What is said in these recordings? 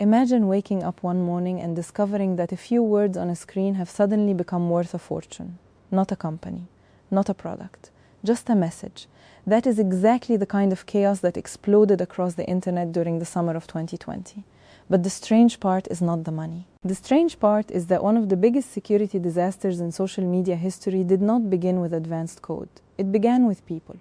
Imagine waking up one morning and discovering that a few words on a screen have suddenly become worth a fortune. Not a company, not a product, just a message. That is exactly the kind of chaos that exploded across the internet during the summer of 2020. But the strange part is not the money. The strange part is that one of the biggest security disasters in social media history did not begin with advanced code. It began with people.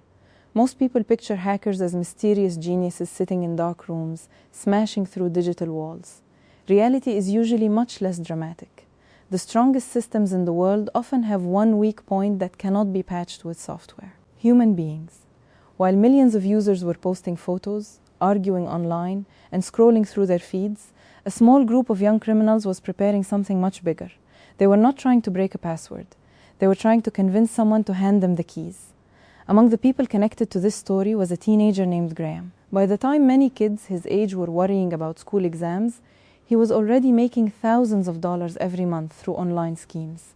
Most people picture hackers as mysterious geniuses sitting in dark rooms, smashing through digital walls. Reality is usually much less dramatic. The strongest systems in the world often have one weak point that cannot be patched with software. Human beings. While millions of users were posting photos, arguing online, and scrolling through their feeds, a small group of young criminals was preparing something much bigger. They were not trying to break a password. They were trying to convince someone to hand them the keys. Among the people connected to this story was a teenager named Graham. By the time many kids his age were worrying about school exams, he was already making thousands of dollars every month through online schemes.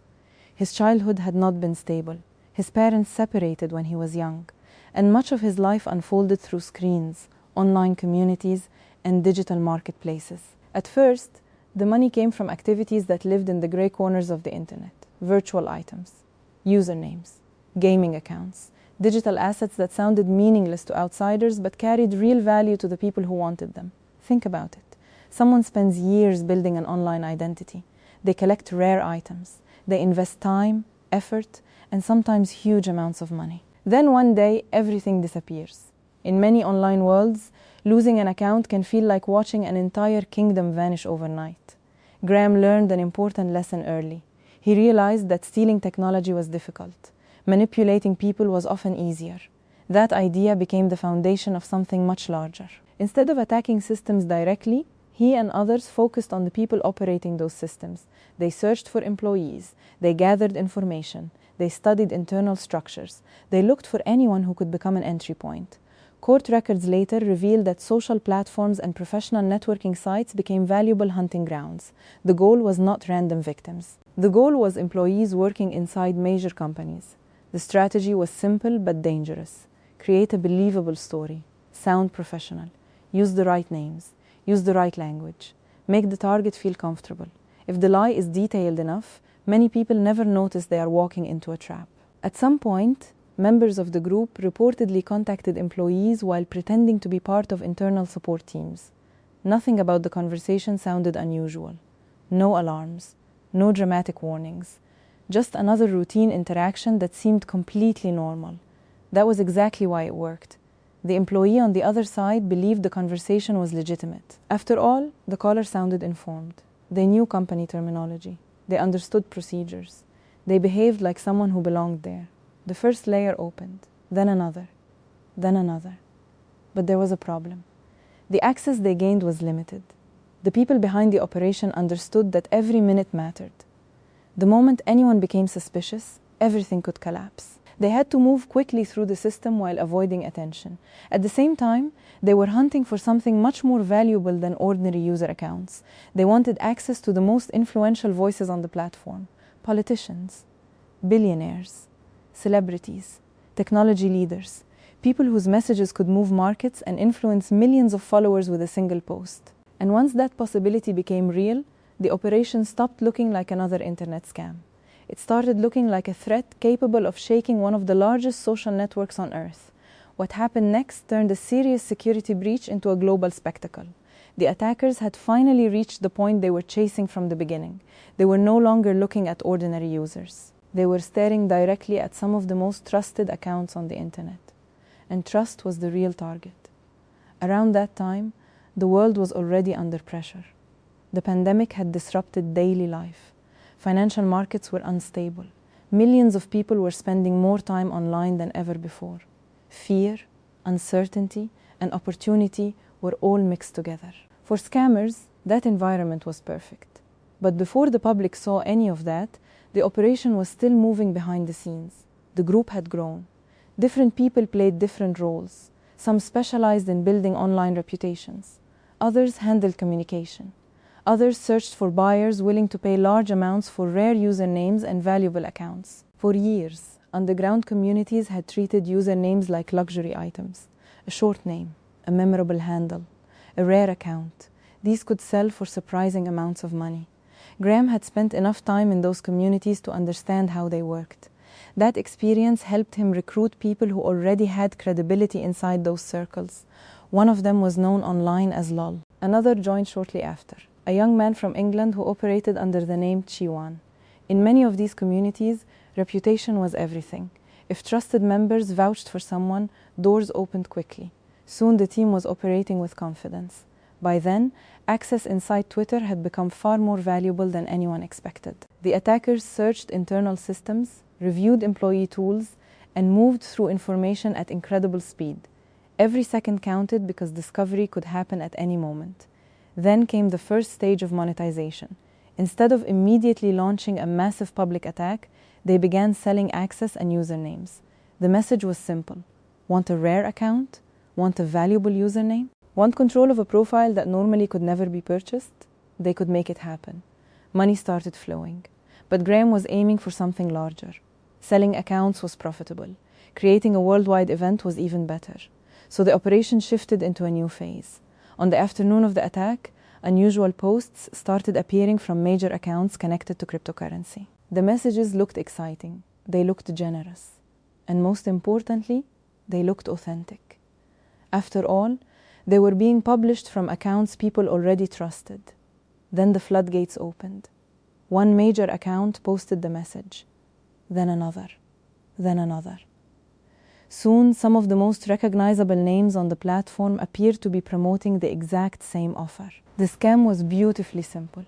His childhood had not been stable. His parents separated when he was young, and much of his life unfolded through screens, online communities, and digital marketplaces. At first, the money came from activities that lived in the gray corners of the internet: virtual items, usernames, gaming accounts, digital assets that sounded meaningless to outsiders but carried real value to the people who wanted them. Think about it. Someone spends years building an online identity. They collect rare items. They invest time, effort, and sometimes huge amounts of money. Then one day, everything disappears. In many online worlds, losing an account can feel like watching an entire kingdom vanish overnight. Graham learned an important lesson early. He realized that stealing technology was difficult. Manipulating people was often easier. That idea became the foundation of something much larger. Instead of attacking systems directly, he and others focused on the people operating those systems. They searched for employees. They gathered information. They studied internal structures. They looked for anyone who could become an entry point. Court records later revealed that social platforms and professional networking sites became valuable hunting grounds. The goal was not random victims. The goal was employees working inside major companies. The strategy was simple but dangerous. Create a believable story. Sound professional. Use the right names. Use the right language. Make the target feel comfortable. If the lie is detailed enough, many people never notice they are walking into a trap. At some point, members of the group reportedly contacted employees while pretending to be part of internal support teams. Nothing about the conversation sounded unusual. No alarms. No dramatic warnings. Just another routine interaction that seemed completely normal. That was exactly why it worked. The employee on the other side believed the conversation was legitimate. After all, the caller sounded informed. They knew company terminology. They understood procedures. They behaved like someone who belonged there. The first layer opened, then another, then another. But there was a problem. The access they gained was limited. The people behind the operation understood that every minute mattered. The moment anyone became suspicious, everything could collapse. They had to move quickly through the system while avoiding attention. At the same time, they were hunting for something much more valuable than ordinary user accounts. They wanted access to the most influential voices on the platform: politicians, billionaires, celebrities, technology leaders, people whose messages could move markets and influence millions of followers with a single post. And once that possibility became real, the operation stopped looking like another internet scam. It started looking like a threat capable of shaking one of the largest social networks on Earth. What happened next turned a serious security breach into a global spectacle. The attackers had finally reached the point they were chasing from the beginning. They were no longer looking at ordinary users. They were staring directly at some of the most trusted accounts on the internet. And trust was the real target. Around that time, the world was already under pressure. The pandemic had disrupted daily life. Financial markets were unstable. Millions of people were spending more time online than ever before. Fear, uncertainty, and opportunity were all mixed together. For scammers, that environment was perfect. But before the public saw any of that, the operation was still moving behind the scenes. The group had grown. Different people played different roles. Some specialized in building online reputations. Others handled communication. Others searched for buyers willing to pay large amounts for rare usernames and valuable accounts. For years, underground communities had treated usernames like luxury items. A short name, a memorable handle, a rare account. these could sell for surprising amounts of money. Graham had spent enough time in those communities to understand how they worked. That experience helped him recruit people who already had credibility inside those circles. One of them was known online as Lol. Another joined shortly after, a young man from England who operated under the name Chiwan. In many of these communities, reputation was everything. If trusted members vouched for someone, doors opened quickly. Soon the team was operating with confidence. By then, access inside Twitter had become far more valuable than anyone expected. The attackers searched internal systems, reviewed employee tools, and moved through information at incredible speed. Every second counted because discovery could happen at any moment. Then came the first stage of monetization. Instead of immediately launching a massive public attack, they began selling access and usernames. The message was simple. Want a rare account? Want a valuable username? Want control of a profile that normally could never be purchased? They could make it happen. Money started flowing. But Graham was aiming for something larger. Selling accounts was profitable. Creating a worldwide event was even better. So the operation shifted into a new phase. On the afternoon of the attack, unusual posts started appearing from major accounts connected to cryptocurrency. The messages looked exciting. They looked generous. And most importantly, they looked authentic. After all, they were being published from accounts people already trusted. Then the floodgates opened. One major account posted the message. Then another. Then another. Soon, some of the most recognizable names on the platform appeared to be promoting the exact same offer. The scam was beautifully simple.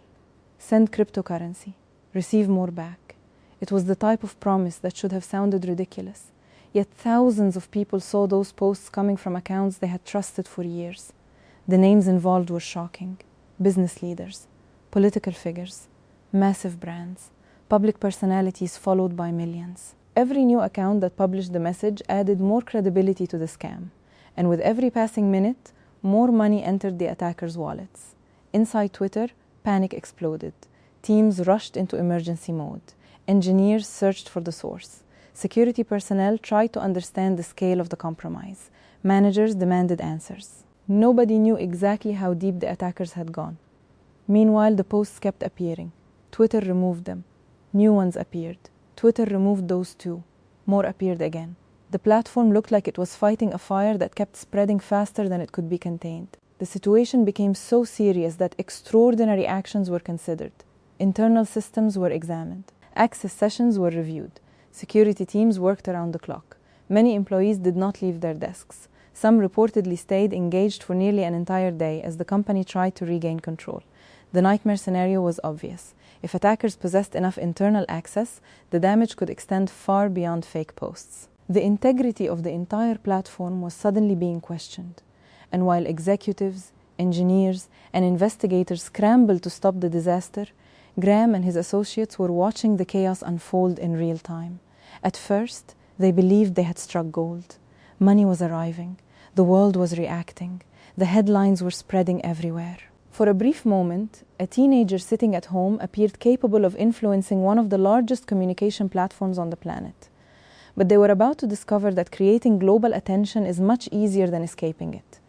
Send cryptocurrency. Receive more back. It was the type of promise that should have sounded ridiculous. Yet thousands of people saw those posts coming from accounts they had trusted for years. The names involved were shocking. Business leaders, political figures, massive brands, public personalities followed by millions. Every new account that published the message added more credibility to the scam. And with every passing minute, more money entered the attackers' wallets. Inside Twitter, panic exploded. Teams rushed into emergency mode. Engineers searched for the source. Security personnel tried to understand the scale of the compromise. Managers demanded answers. Nobody knew exactly how deep the attackers had gone. Meanwhile, the posts kept appearing. Twitter removed them. New ones appeared. Twitter removed those too. More appeared again. The platform looked like it was fighting a fire that kept spreading faster than it could be contained. The situation became so serious that extraordinary actions were considered. Internal systems were examined. Access sessions were reviewed. Security teams worked around the clock. Many employees did not leave their desks. Some reportedly stayed engaged for nearly an entire day as the company tried to regain control. The nightmare scenario was obvious. If attackers possessed enough internal access, the damage could extend far beyond fake posts. The integrity of the entire platform was suddenly being questioned. And while executives, engineers, and investigators scrambled to stop the disaster, Graham and his associates were watching the chaos unfold in real time. At first, they believed they had struck gold. Money was arriving. The world was reacting. The headlines were spreading everywhere. For a brief moment, a teenager sitting at home appeared capable of influencing one of the largest communication platforms on the planet. But they were about to discover that creating global attention is much easier than escaping it.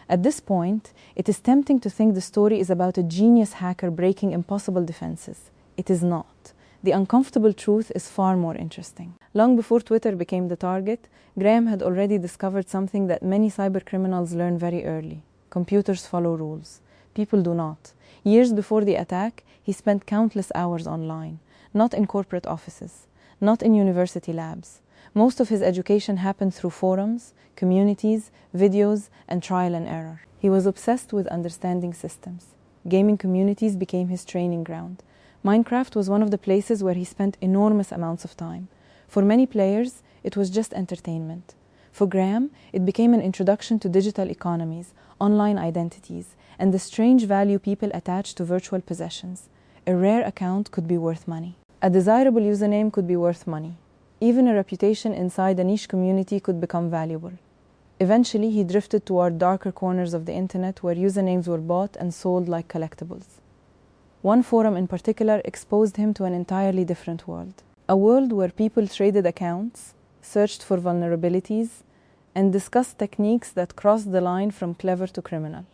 At this point, it is tempting to think the story is about a genius hacker breaking impossible defenses. It is not. The uncomfortable truth is far more interesting. Long before Twitter became the target, Graham had already discovered something that many cybercriminals learn very early. Computers follow rules. People do not. Years before the attack, he spent countless hours online, not in corporate offices, not in university labs. Most of his education happened through forums, communities, videos, and trial and error. He was obsessed with understanding systems. Gaming communities became his training ground. Minecraft was one of the places where he spent enormous amounts of time. For many players, it was just entertainment. For Graham, it became an introduction to digital economies, online identities, and the strange value people attach to virtual possessions. A rare account could be worth money. A desirable username could be worth money. Even a reputation inside a niche community could become valuable. Eventually, he drifted toward darker corners of the internet where usernames were bought and sold like collectibles. One forum in particular exposed him to an entirely different world. A world where people traded accounts, searched for vulnerabilities, and discussed techniques that crossed the line from clever to criminal.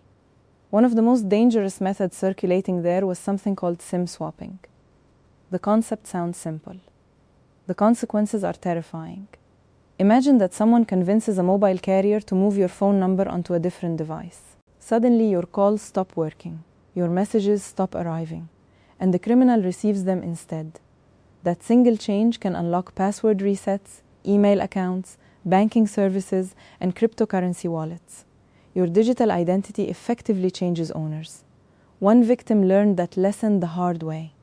One of the most dangerous methods circulating there was something called SIM swapping. The concept sounds simple. The consequences are terrifying. Imagine that someone convinces a mobile carrier to move your phone number onto a different device. Suddenly, your calls stop working, your messages stop arriving, and the criminal receives them instead. That single change can unlock password resets, email accounts, banking services, and cryptocurrency wallets. Your digital identity effectively changes owners. One victim learned that lesson the hard way.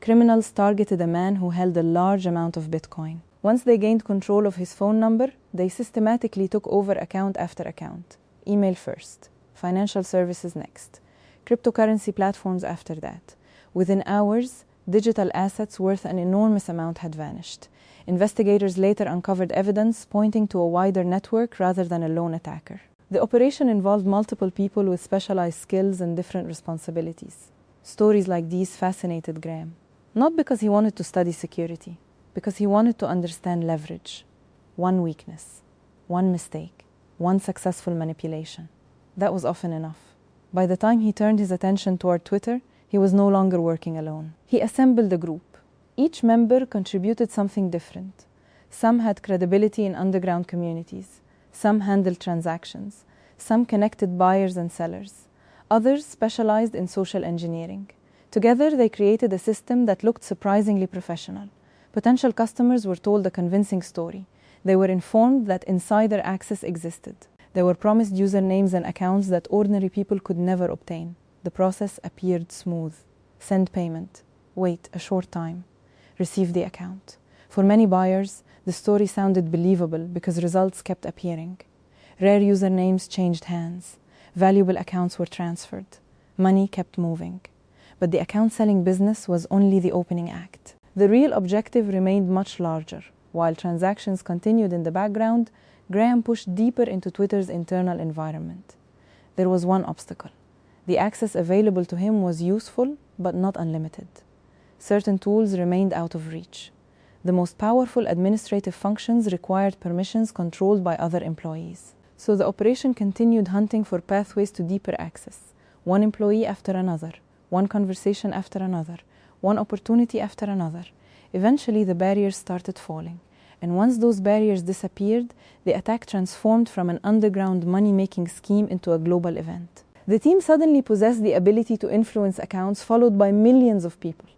Criminals targeted a man who held a large amount of Bitcoin. Once they gained control of his phone number, they systematically took over account after account. Email first, financial services next, cryptocurrency platforms after that. Within hours, digital assets worth an enormous amount had vanished. Investigators later uncovered evidence pointing to a wider network rather than a lone attacker. The operation involved multiple people with specialized skills and different responsibilities. Stories like these fascinated Graham. Not because he wanted to study security, because he wanted to understand leverage. One weakness, one mistake, one successful manipulation. That was often enough. By the time he turned his attention toward Twitter, he was no longer working alone. He assembled a group. Each member contributed something different. Some had credibility in underground communities. Some handled transactions. Some connected buyers and sellers. Others specialized in social engineering. Together, they created a system that looked surprisingly professional. Potential customers were told a convincing story. They were informed that insider access existed. They were promised usernames and accounts that ordinary people could never obtain. The process appeared smooth. Send payment. Wait a short time. Receive the account. For many buyers, the story sounded believable because results kept appearing. Rare usernames changed hands. Valuable accounts were transferred. Money kept moving. But the account-selling business was only the opening act. The real objective remained much larger. While transactions continued in the background, Graham pushed deeper into Twitter's internal environment. There was one obstacle. The access available to him was useful, but not unlimited. Certain tools remained out of reach. The most powerful administrative functions required permissions controlled by other employees. So the operation continued hunting for pathways to deeper access. One employee after another, one conversation after another, one opportunity after another. Eventually, the barriers started falling. And once those barriers disappeared, the attack transformed from an underground money-making scheme into a global event. The team suddenly possessed the ability to influence accounts followed by millions of people.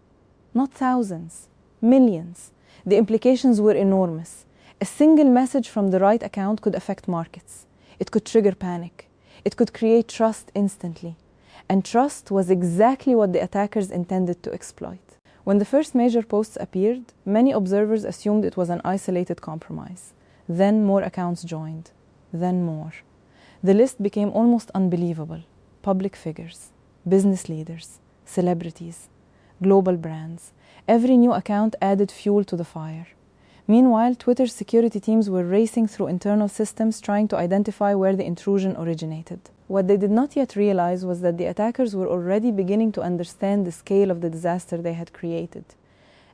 Not thousands, millions. The implications were enormous. A single message from the right account could affect markets. It could trigger panic. It could create trust instantly. And trust was exactly what the attackers intended to exploit. When the first major posts appeared, many observers assumed it was an isolated compromise. Then more accounts joined. Then more. The list became almost unbelievable. Public figures, business leaders, celebrities, global brands. Every new account added fuel to the fire. Meanwhile, Twitter's security teams were racing through internal systems trying to identify where the intrusion originated. What they did not yet realize was that the attackers were already beginning to understand the scale of the disaster they had created.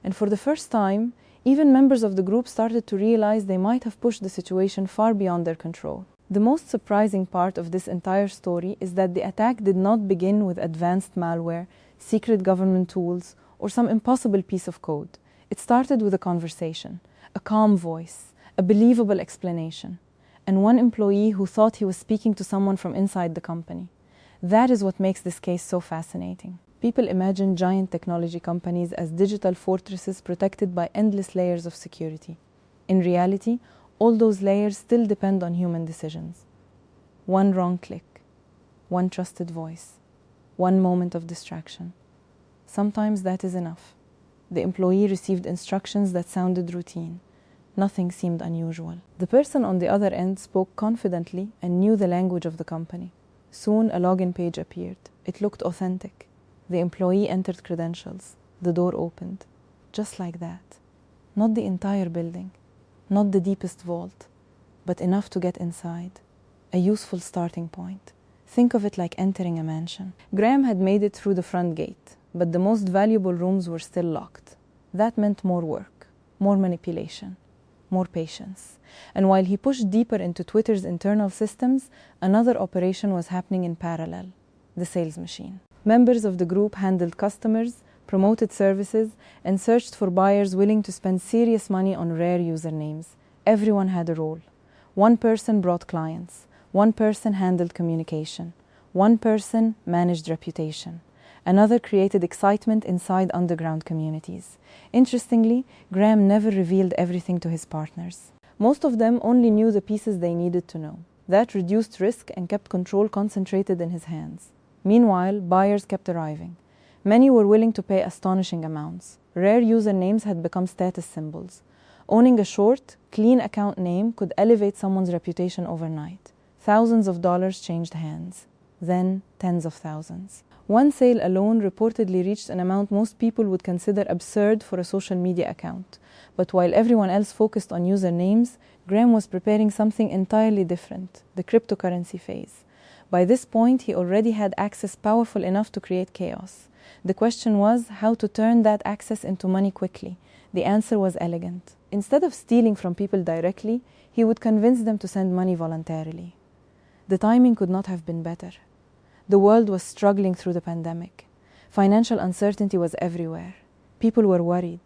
And for the first time, even members of the group started to realize they might have pushed the situation far beyond their control. The most surprising part of this entire story is that the attack did not begin with advanced malware, secret government tools, or some impossible piece of code. It started with a conversation, a calm voice, a believable explanation, and one employee who thought he was speaking to someone from inside the company. That is what makes this case so fascinating. People imagine giant technology companies as digital fortresses protected by endless layers of security. In reality, all those layers still depend on human decisions. One wrong click, one trusted voice, one moment of distraction. Sometimes that is enough. The employee received instructions that sounded routine. Nothing seemed unusual. The person on the other end spoke confidently and knew the language of the company. Soon a login page appeared. It looked authentic. The employee entered credentials. The door opened. Just like that. Not the entire building. Not the deepest vault, but enough to get inside. A useful starting point. Think of it like entering a mansion. Graham had made it through the front gate, but the most valuable rooms were still locked. That meant more work, more manipulation, more patience. And while he pushed deeper into Twitter's internal systems, another operation was happening in parallel. the sales machine. Members of the group handled customers, promoted services, and searched for buyers willing to spend serious money on rare usernames. Everyone had a role. One person brought clients. One person handled communication. One person managed reputation. Another created excitement inside underground communities. Interestingly, Graham never revealed everything to his partners. Most of them only knew the pieces they needed to know. That reduced risk and kept control concentrated in his hands. Meanwhile, buyers kept arriving. Many were willing to pay astonishing amounts. Rare usernames had become status symbols. Owning a short, clean account name could elevate someone's reputation overnight. Thousands of dollars changed hands. Then, tens of thousands. One sale alone reportedly reached an amount most people would consider absurd for a social media account. But while everyone else focused on usernames, Graham was preparing something entirely different, the cryptocurrency phase. By this point, he already had access powerful enough to create chaos. The question was how to turn that access into money quickly. The answer was elegant. Instead of stealing from people directly, he would convince them to send money voluntarily. The timing could not have been better. The world was struggling through the pandemic. Financial uncertainty was everywhere. People were worried.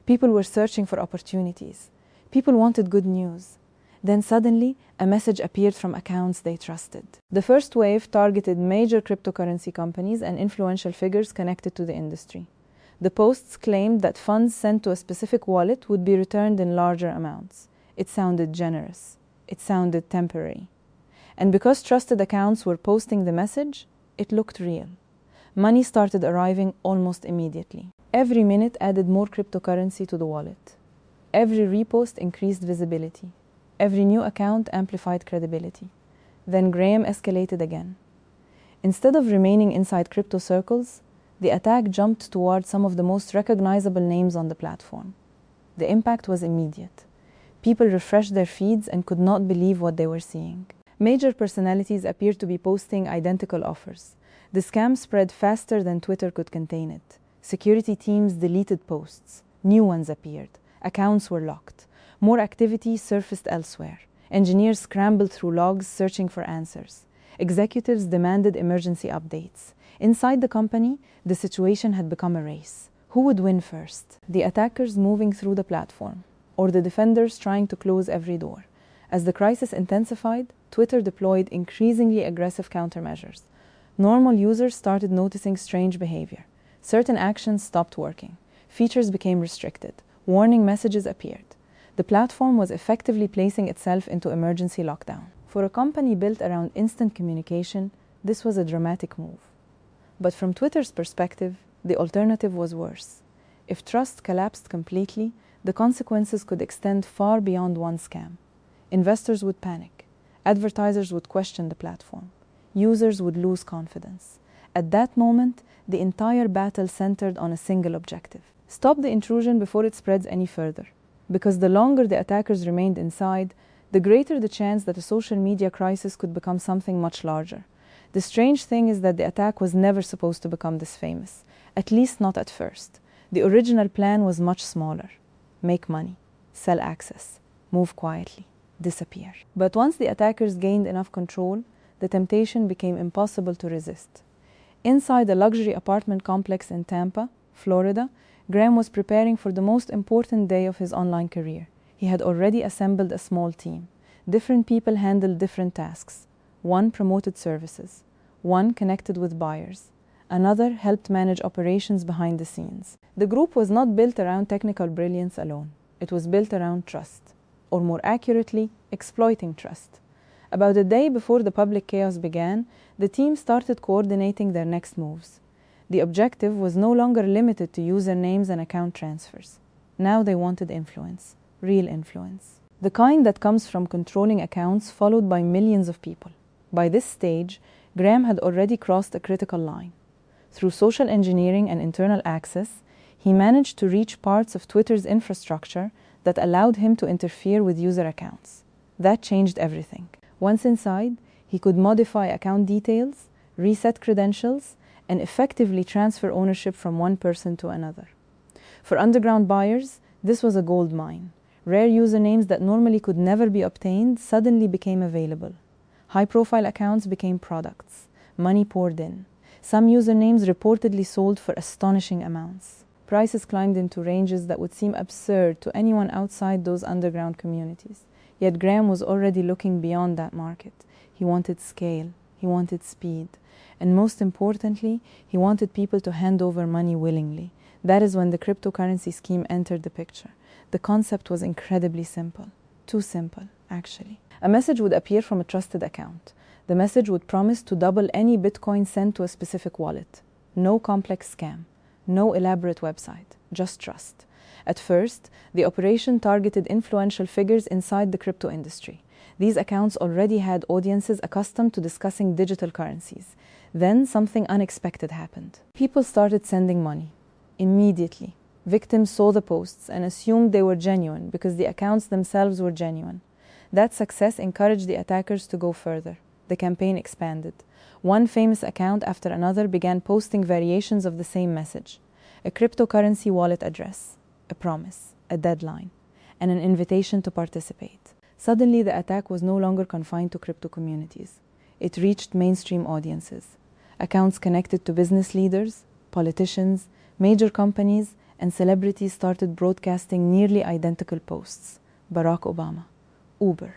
People were searching for opportunities. People wanted good news. Then suddenly, a message appeared from accounts they trusted. The first wave targeted major cryptocurrency companies and influential figures connected to the industry. The posts claimed that funds sent to a specific wallet would be returned in larger amounts. It sounded generous. It sounded temporary. And because trusted accounts were posting the message, it looked real. Money started arriving almost immediately. Every minute added more cryptocurrency to the wallet. Every repost increased visibility. Every new account amplified credibility. Then Graham escalated again. Instead of remaining inside crypto circles, the attack jumped toward some of the most recognizable names on the platform. The impact was immediate. People refreshed their feeds and could not believe what they were seeing. Major personalities appeared to be posting identical offers. The scam spread faster than Twitter could contain it. Security teams deleted posts. New ones appeared. Accounts were locked. More activity surfaced elsewhere. Engineers scrambled through logs searching for answers. Executives demanded emergency updates. Inside the company, the situation had become a race. Who would win first? The attackers moving through the platform, or the defenders trying to close every door? As the crisis intensified, Twitter deployed increasingly aggressive countermeasures. Normal users started noticing strange behavior. Certain actions stopped working. Features became restricted. Warning messages appeared. The platform was effectively placing itself into emergency lockdown. For a company built around instant communication, this was a dramatic move. But from Twitter's perspective, the alternative was worse. If trust collapsed completely, the consequences could extend far beyond one scam. Investors would panic. Advertisers would question the platform. Users would lose confidence. At that moment, the entire battle centered on a single objective: stop the intrusion before it spreads any further. Because the longer the attackers remained inside, the greater the chance that a social media crisis could become something much larger. The strange thing is that the attack was never supposed to become this famous, at least not at first. The original plan was much smaller: make money, sell access, move quietly, disappear. But once the attackers gained enough control, the temptation became impossible to resist. Inside a luxury apartment complex in Tampa, Florida, Graham was preparing for the most important day of his online career. He had already assembled a small team. Different people handled different tasks. One promoted services. One connected with buyers. Another helped manage operations behind the scenes. The group was not built around technical brilliance alone. It was built around trust, or more accurately, exploiting trust. About a day before the public chaos began, the team started coordinating their next moves. The objective was no longer limited to usernames and account transfers. Now they wanted influence, real influence. The kind that comes from controlling accounts followed by millions of people. By this stage, Graham had already crossed a critical line. Through social engineering and internal access, he managed to reach parts of Twitter's infrastructure that allowed him to interfere with user accounts. That changed everything. Once inside, he could modify account details, reset credentials, and effectively transfer ownership from one person to another. For underground buyers, this was a gold mine. Rare usernames that normally could never be obtained suddenly became available. High-profile accounts became products. Money poured in. Some usernames reportedly sold for astonishing amounts. Prices climbed into ranges that would seem absurd to anyone outside those underground communities. Yet Graham was already looking beyond that market. He wanted scale, he wanted speed, and most importantly, he wanted people to hand over money willingly. That is when the cryptocurrency scheme entered the picture. The concept was incredibly simple. Too simple, actually. A message would appear from a trusted account. The message would promise to double any Bitcoin sent to a specific wallet. No complex scam, no elaborate website, just trust. At first, the operation targeted influential figures inside the crypto industry. These accounts already had audiences accustomed to discussing digital currencies. Then something unexpected happened. People started sending money. Immediately, victims saw the posts and assumed they were genuine because the accounts themselves were genuine. That success encouraged the attackers to go further. The campaign expanded. One famous account after another began posting variations of the same message: a cryptocurrency wallet address, a promise, a deadline, and an invitation to participate. Suddenly, the attack was no longer confined to crypto communities. It reached mainstream audiences. Accounts connected to business leaders, politicians, major companies, and celebrities started broadcasting nearly identical posts. Barack Obama, Uber,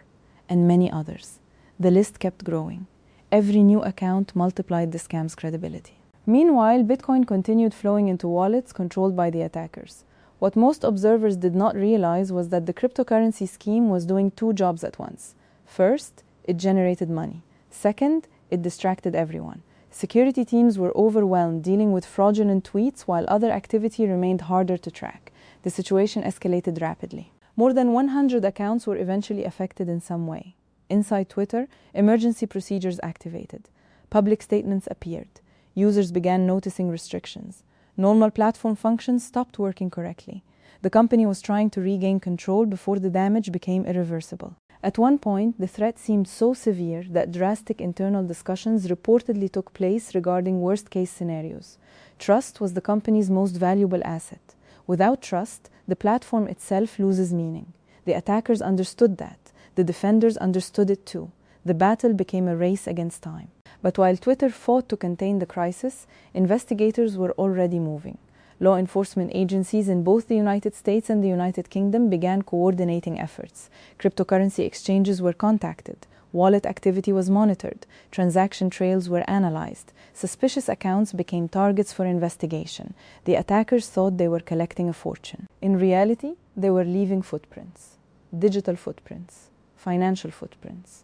and many others. The list kept growing. Every new account multiplied the scam's credibility. Meanwhile, Bitcoin continued flowing into wallets controlled by the attackers. What most observers did not realize was that the cryptocurrency scheme was doing two jobs at once. First, it generated money. Second, it distracted everyone. Security teams were overwhelmed dealing with fraudulent tweets while other activity remained harder to track. The situation escalated rapidly. More than 100 accounts were eventually affected in some way. Inside Twitter, emergency procedures activated. Public statements appeared. Users began noticing restrictions. Normal platform functions stopped working correctly. The company was trying to regain control before the damage became irreversible. At one point, the threat seemed so severe that drastic internal discussions reportedly took place regarding worst-case scenarios. Trust was the company's most valuable asset. Without trust, the platform itself loses meaning. The attackers understood that. The defenders understood it too. The battle became a race against time. But while Twitter fought to contain the crisis, investigators were already moving. Law enforcement agencies in both the United States and the United Kingdom began coordinating efforts. Cryptocurrency exchanges were contacted. Wallet activity was monitored. Transaction trails were analyzed. Suspicious accounts became targets for investigation. The attackers thought they were collecting a fortune. In reality, they were leaving footprints. Digital footprints, financial footprints,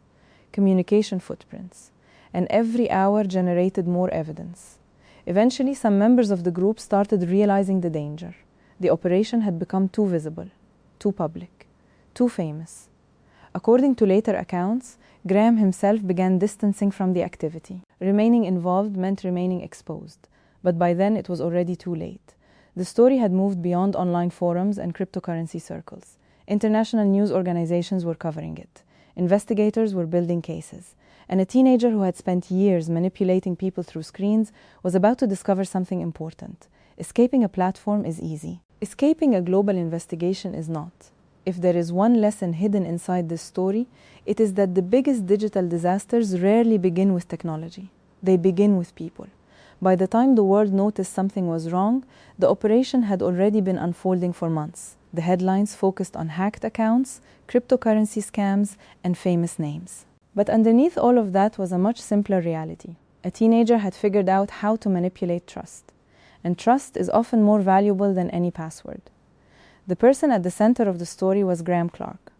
communication footprints, and every hour generated more evidence. Eventually, some members of the group started realizing the danger. The operation had become too visible, too public, too famous. According to later accounts, Graham himself began distancing from the activity. Remaining involved meant remaining exposed, but by then it was already too late. The story had moved beyond online forums and cryptocurrency circles. International news organizations were covering it. Investigators were building cases. And a teenager who had spent years manipulating people through screens was about to discover something important. Escaping a platform is easy. Escaping a global investigation is not. If there is one lesson hidden inside this story, it is that the biggest digital disasters rarely begin with technology. They begin with people. By the time the world noticed something was wrong, the operation had already been unfolding for months. The headlines focused on hacked accounts, cryptocurrency scams, and famous names. But underneath all of that was a much simpler reality. A teenager had figured out how to manipulate trust. And trust is often more valuable than any password. The person at the center of the story was Graham Clark.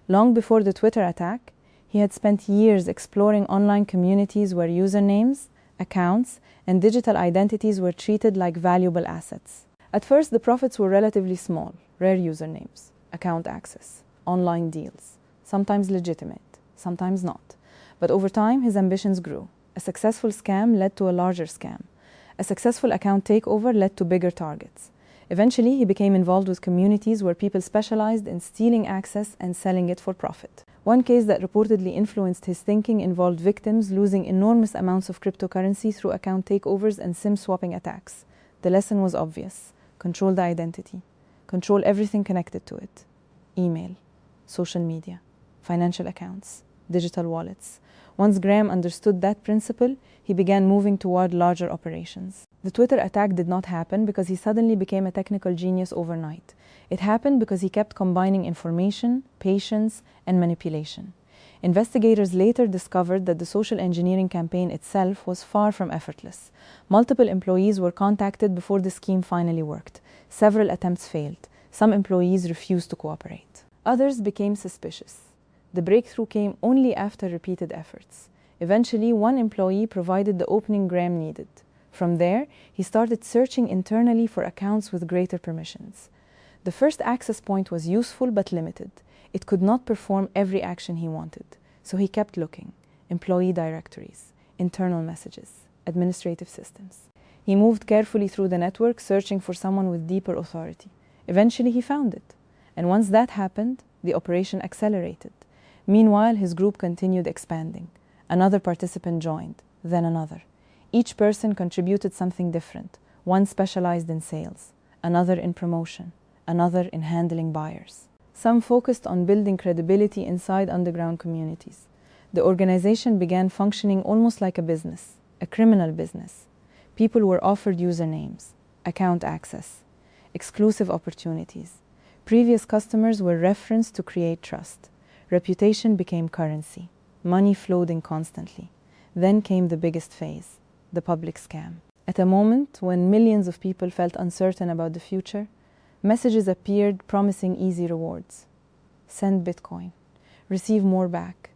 Long before the Twitter attack, he had spent years exploring online communities where usernames, accounts, and digital identities were treated like valuable assets. At first, the profits were relatively small: rare usernames, account access, online deals, sometimes legitimate, sometimes not. But over time, his ambitions grew. A successful scam led to a larger scam. A successful account takeover led to bigger targets. Eventually, he became involved with communities where people specialized in stealing access and selling it for profit. One case that reportedly influenced his thinking involved victims losing enormous amounts of cryptocurrency through account takeovers and SIM swapping attacks. The lesson was obvious: control the identity, control everything connected to it: email, social media, financial accounts, digital wallets. Once Graham understood that principle, he began moving toward larger operations. The Twitter attack did not happen because he suddenly became a technical genius overnight. It happened because he kept combining information, patience, and manipulation. Investigators later discovered that the social engineering campaign itself was far from effortless. Multiple employees were contacted before the scheme finally worked. Several attempts failed. Some employees refused to cooperate. Others became suspicious. The breakthrough came only after repeated efforts. Eventually, one employee provided the opening Graham needed. From there, he started searching internally for accounts with greater permissions. The first access point was useful but limited. It could not perform every action he wanted, so he kept looking. Employee directories, internal messages, administrative systems. He moved carefully through the network, searching for someone with deeper authority. Eventually, he found it. And once that happened, the operation accelerated. Meanwhile, his group continued expanding. Another participant joined, then another. Each person contributed something different. One specialized in sales, another in promotion, another in handling buyers. Some focused on building credibility inside underground communities. The organization began functioning almost like a business, a criminal business. People were offered usernames, account access, exclusive opportunities. Previous customers were referenced to create trust. Reputation became currency. Money flowed in constantly. Then came the biggest phase, the public scam. At a moment when millions of people felt uncertain about the future, messages appeared promising easy rewards. Send Bitcoin. Receive more back.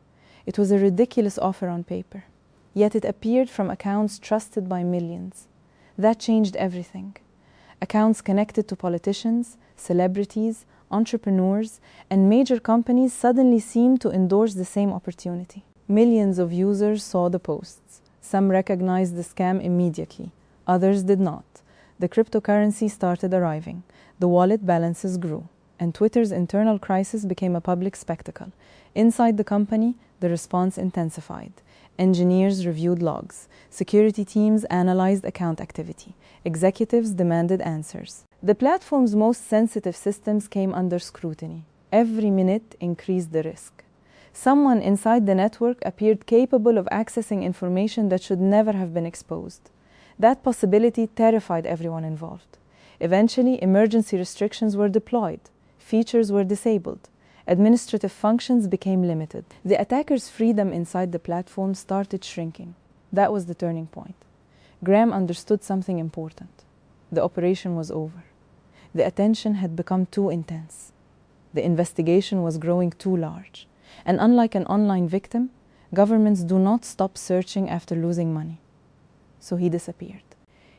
It was a ridiculous offer on paper. Yet it appeared from accounts trusted by millions. That changed everything. Accounts connected to politicians, celebrities, entrepreneurs, and major companies suddenly seemed to endorse the same opportunity. Millions of users saw the posts. Some recognized the scam immediately. Others did not. The cryptocurrency started arriving. The wallet balances grew, and Twitter's internal crisis became a public spectacle. Inside the company, the response intensified. Engineers reviewed logs. Security teams analyzed account activity. Executives demanded answers. The platform's most sensitive systems came under scrutiny. Every minute increased the risk. Someone inside the network appeared capable of accessing information that should never have been exposed. That possibility terrified everyone involved. Eventually, emergency restrictions were deployed. Features were disabled. Administrative functions became limited. The attackers' freedom inside the platform started shrinking. That was the turning point. Graham understood something important. The operation was over. The attention had become too intense. The investigation was growing too large. And unlike an online victim, governments do not stop searching after losing money. So he disappeared.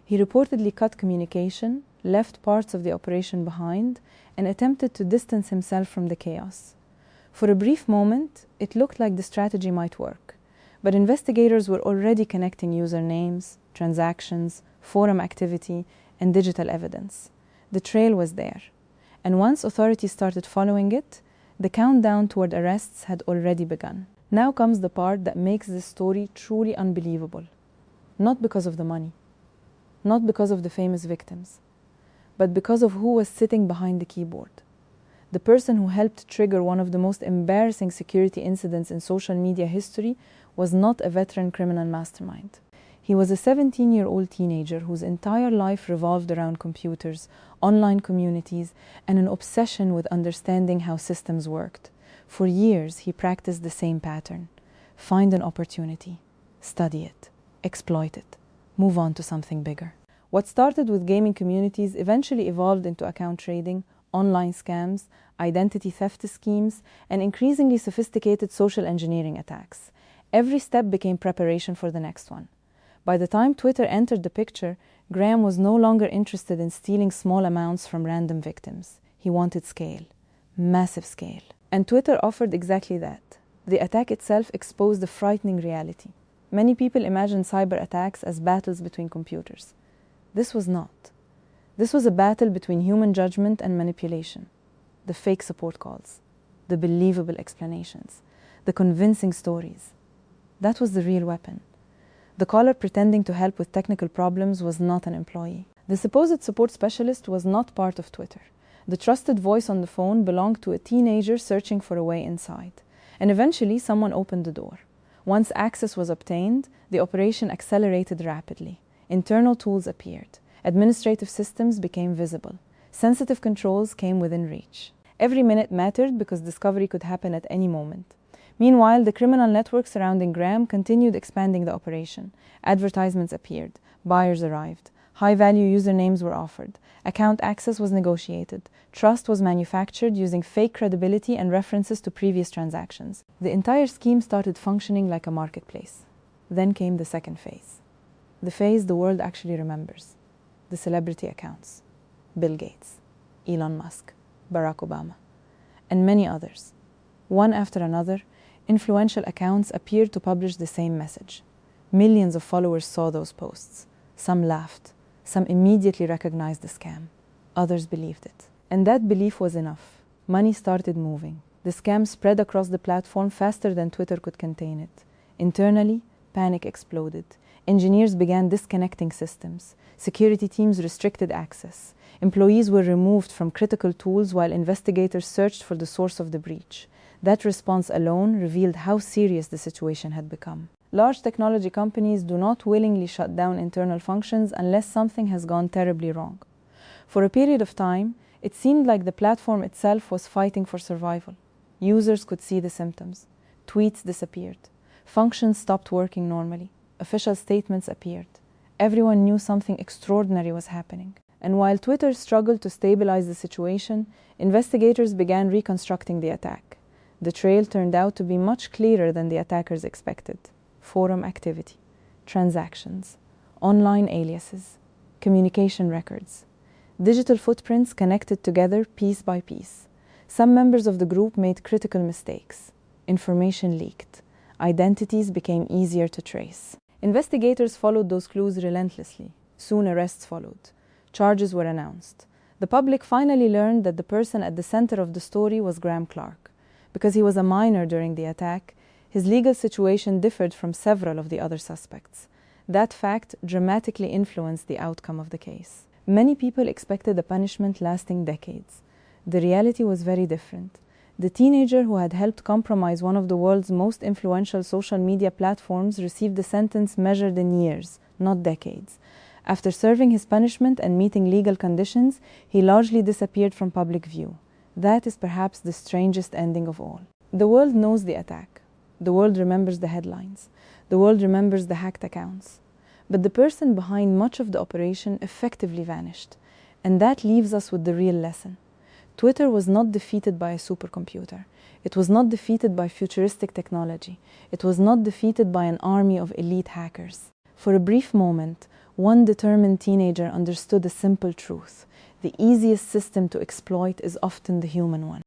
He reportedly cut communication, left parts of the operation behind, and attempted to distance himself from the chaos. For a brief moment, it looked like the strategy might work, but investigators were already connecting usernames, transactions, forum activity, and digital evidence. The trail was there, and once authorities started following it, the countdown toward arrests had already begun. Now comes the part that makes this story truly unbelievable. Not because of the money, not because of the famous victims, but because of who was sitting behind the keyboard. The person who helped trigger one of the most embarrassing security incidents in social media history was not a veteran criminal mastermind. He was a 17-year-old teenager whose entire life revolved around computers, online communities, and an obsession with understanding how systems worked. For years, he practiced the same pattern. Find an opportunity, study it, exploit it, move on to something bigger. What started with gaming communities eventually evolved into account trading, online scams, identity theft schemes, and increasingly sophisticated social engineering attacks. Every step became preparation for the next one. By the time Twitter entered the picture, Graham was no longer interested in stealing small amounts from random victims. He wanted scale, massive scale. And Twitter offered exactly that. The attack itself exposed a frightening reality. Many people imagine cyber attacks as battles between computers. This was not. This was a battle between human judgment and manipulation. The fake support calls, the believable explanations, the convincing stories. That was the real weapon. The caller pretending to help with technical problems was not an employee. The supposed support specialist was not part of Twitter. The trusted voice on the phone belonged to a teenager searching for a way inside. And eventually, someone opened the door. Once access was obtained, the operation accelerated rapidly. Internal tools appeared. Administrative systems became visible. Sensitive controls came within reach. Every minute mattered because discovery could happen at any moment. Meanwhile, the criminal network surrounding Gram continued expanding the operation. Advertisements appeared. Buyers arrived. High-value usernames were offered. Account access was negotiated. Trust was manufactured using fake credibility and references to previous transactions. The entire scheme started functioning like a marketplace. Then came the second phase. The phase the world actually remembers. The celebrity accounts. Bill Gates, Elon Musk, Barack Obama, and many others. One after another, influential accounts appeared to publish the same message. Millions of followers saw those posts. Some laughed. Some immediately recognized the scam. Others believed it. And that belief was enough. Money started moving. The scam spread across the platform faster than Twitter could contain it. Internally, panic exploded. Engineers began disconnecting systems. Security teams restricted access. Employees were removed from critical tools while investigators searched for the source of the breach. That response alone revealed how serious the situation had become. Large technology companies do not willingly shut down internal functions unless something has gone terribly wrong. For a period of time, it seemed like the platform itself was fighting for survival. Users could see the symptoms. Tweets disappeared. Functions stopped working normally. Official statements appeared. Everyone knew something extraordinary was happening. And while Twitter struggled to stabilize the situation, investigators began reconstructing the attack. The trail turned out to be much clearer than the attackers expected. Forum activity, transactions, online aliases, communication records, digital footprints connected together piece by piece. Some members of the group made critical mistakes. Information leaked. Identities became easier to trace. Investigators followed those clues relentlessly. Soon arrests followed. Charges were announced. The public finally learned that the person at the center of the story was Gram Clark. Because he was a minor during the attack, his legal situation differed from several of the other suspects. That fact dramatically influenced the outcome of the case. Many people expected a punishment lasting decades. The reality was very different. The teenager who had helped compromise one of the world's most influential social media platforms received a sentence measured in years, not decades. After serving his punishment and meeting legal conditions, he largely disappeared from public view. That is perhaps the strangest ending of all. The world knows the attack. The world remembers the headlines. The world remembers the hacked accounts. But the person behind much of the operation effectively vanished. And that leaves us with the real lesson. Twitter was not defeated by a supercomputer. It was not defeated by futuristic technology. It was not defeated by an army of elite hackers. For a brief moment, one determined teenager understood a simple truth. The easiest system to exploit is often the human one.